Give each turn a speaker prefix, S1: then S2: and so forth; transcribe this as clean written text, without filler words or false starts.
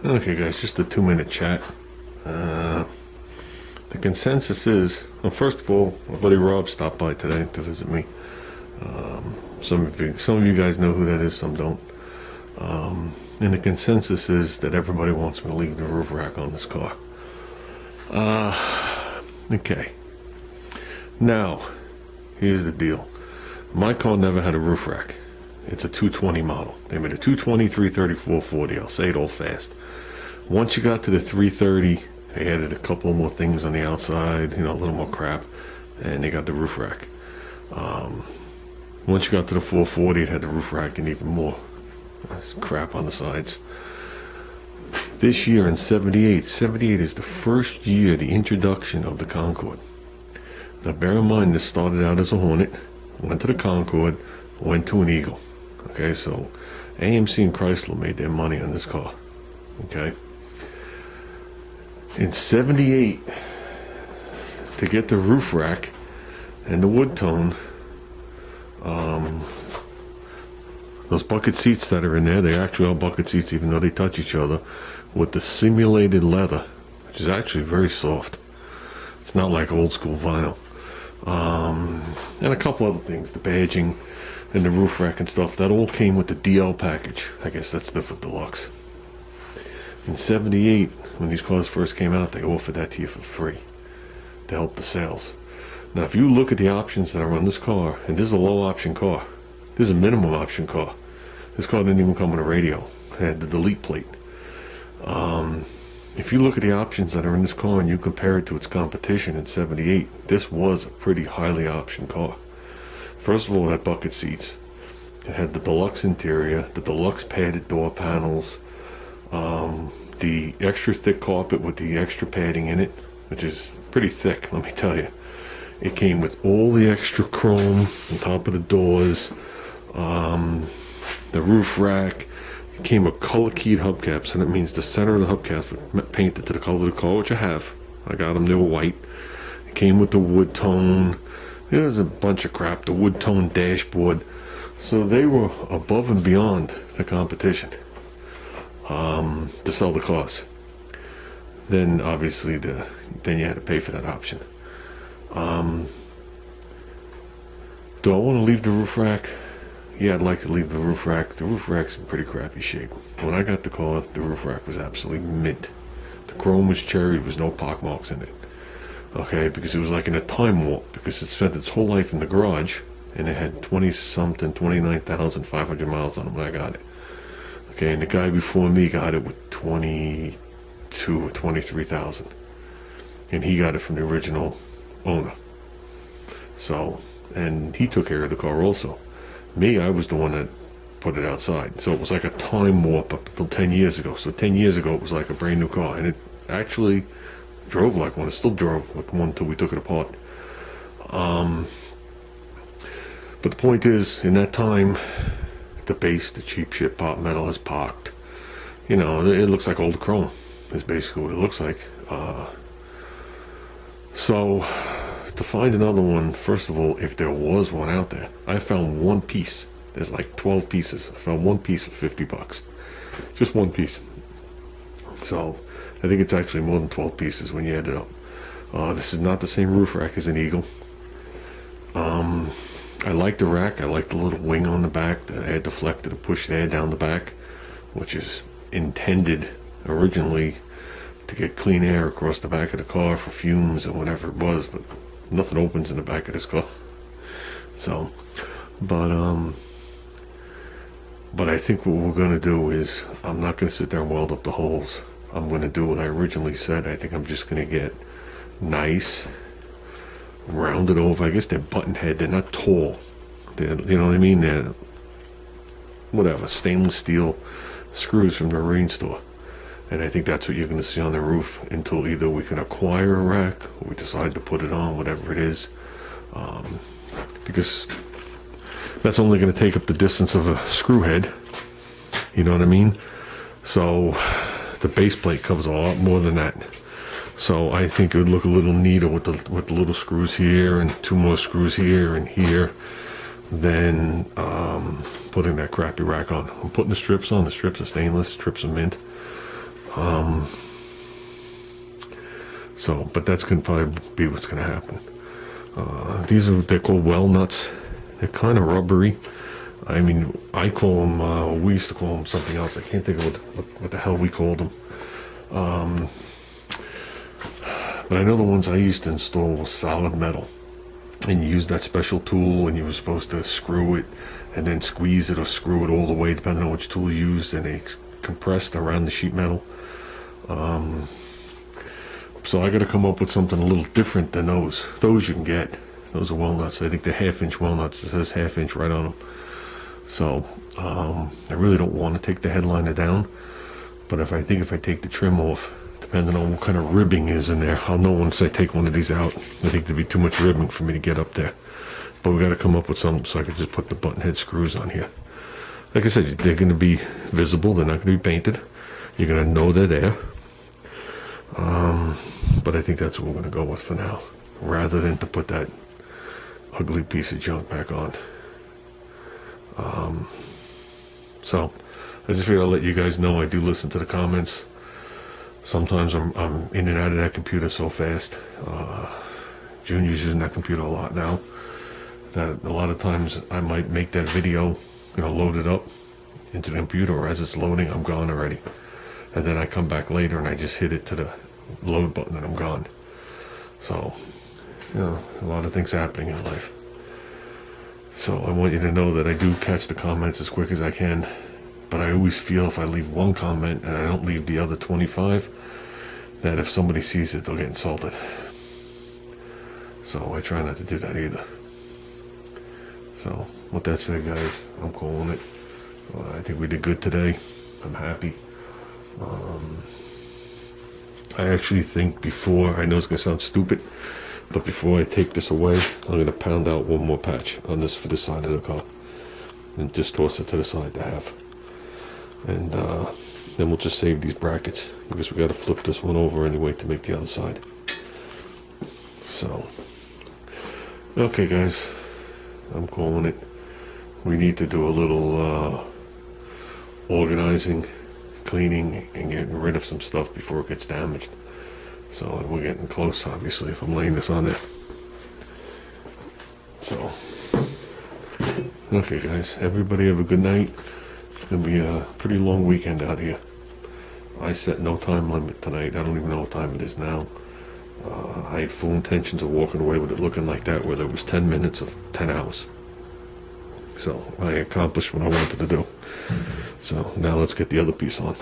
S1: Okay, guys, just a 2-minute chat. The consensus is, well, first of all, my buddy Rob stopped by today to visit me. Some of you guys know who that is, some don't. And the consensus is that everybody wants me to leave the roof rack on this car. Okay. Now, here's the deal. My car never had a roof rack. It's a 220 model. They made a 220, 330, 440. I'll say it all fast. Once you got to the 330, they added a couple more things on the outside, a little more crap, and they got the roof rack. Once you got to the 440, it had the roof rack and even more crap on the sides. This year in 78 is the first year, the introduction of the Concord. Now bear in mind, this started out as a Hornet, went to the Concord, went to an Eagle. Okay, so AMC and Chrysler made their money on this car. Okay. In 78, to get the roof rack and the wood tone, those bucket seats that are in there, they actually are bucket seats even though they touch each other, with the simulated leather, which is actually very soft. It's not like old school vinyl. And a couple other things, the badging and the roof rack and stuff, that all came with the DL package. I guess that's different deluxe. In 78, when these cars first came out, they offered that to you for free to help the sales. Now if you look at the options that are on this car, and this is a low option car, this is a minimum option car. This car didn't even come with a radio. It had the delete plate. If you look at the options that are in this car and you compare it to its competition in 78, this was a pretty highly optioned car. First of all, it had bucket seats. It had the deluxe interior, the deluxe padded door panels, the extra thick carpet with the extra padding in it, which is pretty thick, let me tell you. It came with all the extra chrome on top of the doors, the roof rack. It came with color keyed hubcaps, so that means the center of the hubcaps were painted to the color of the car, which I have. I got them, they were white. It came with the wood tone. There's a bunch of crap, the wood tone dashboard. So they were above and beyond the competition to sell the cars. Then obviously then you had to pay for that option. Do I want to leave the roof rack? Yeah, I'd like to leave the roof rack. The roof rack's in pretty crappy shape. When I got the car, the roof rack was absolutely mint. The chrome was cherry, there was no pock marks in it. Okay, because it was like in a time warp, because it spent its whole life in the garage, and it had 29,500 miles on it when I got it. Okay, and the guy before me got it with 22 or 23,000. And he got it from the original owner. So, and he took care of the car also. Me, I was the one that put it outside. So it was like a time warp up until 10 years ago. So 10 years ago, it was like a brand new car. And it actually drove like one. It still drove like one until we took it apart. But the point is, in that time, the base, the cheap shit pot metal has pocked. It looks like old chrome is basically what it looks like. So to find another one, first of all, if there was one out there, I found one piece. There's like 12 pieces. I found one piece for $50. Just one piece. So I think it's actually more than 12 pieces when you add it up. This is not the same roof rack as an Eagle. I like the rack. I like the little wing on the back, the air deflector to push the air down the back, which is intended originally to get clean air across the back of the car for fumes and whatever it was, but nothing opens in the back of this car. So, but I think what we're gonna do is, I'm not gonna sit there and weld up the holes. I'm gonna do what I originally said. I think I'm just gonna get nice, rounded over. I guess they're button head. They're not tall. They're, you know what I mean? They're whatever, stainless steel screws from the marine store. And I think that's what you're going to see on the roof until either we can acquire a rack or we decide to put it on, whatever it is. Because that's only going to take up the distance of a screw head. You know what I mean? So the base plate covers a lot more than that. So I think it would look a little neater with the little screws here and 2 more screws here and here than putting that crappy rack on. I'm putting the strips on. The strips are stainless, strips are mint. So, but that's going to probably be what's going to happen. They're called well nuts. They're kind of rubbery. I mean, I call them, we used to call them something else. I can't think of what the hell we called them. But I know the ones I used to install was solid metal. And you used that special tool, and you were supposed to screw it and then squeeze it or screw it all the way, depending on which tool you used, and they compressed around the sheet metal. So I got to come up with something a little different than those. Those you can get. Those are walnuts. I think they're 1/2-inch walnuts. It says 1/2 inch right on them. So I really don't want to take the headliner down, but if I take the trim off, depending on what kind of ribbing is in there, I'll know once I take one of these out. I think there'd be too much ribbing for me to get up there. But we got to come up with something so I could just put the button head screws on here. Like I said, they're going to be visible. They're not going to be painted. You're going to know they're there. But I think that's what we're going to go with for now, rather than to put that ugly piece of junk back on. So I just figured I'll let you guys know I do listen to the comments. Sometimes I'm in and out of that computer so fast. Junior's using that computer a lot now, that a lot of times I might make that video, load it up into the computer, or as it's loading, I'm gone already. And then I come back later and I just hit it to the load button and I'm gone. So, a lot of things happening in life. So I want you to know that I do catch the comments as quick as I can, but I always feel if I leave one comment and I don't leave the other 25, that if somebody sees it, they'll get insulted. So I try not to do that either. So with that said, guys, I'm calling it. I think we did good today. I'm happy. I actually think before, I know it's going to sound stupid, but before I take this away, I'm going to pound out one more patch on this for the side of the car and just toss it to the side to have. And then we'll just save these brackets, because we got to flip this one over anyway to make the other side. So, okay guys, I'm calling it. We need to do a little organizing, cleaning, and getting rid of some stuff before it gets damaged. So we're getting close, obviously, if I'm laying this on there. So, okay guys, everybody have a good night. It's gonna be a pretty long weekend out here. I set no time limit tonight. I don't even know what time it is now. I had full intentions of walking away with it looking like that, where there was 10 minutes of 10 hours. So I accomplished what I wanted to do. So now let's get the other piece on.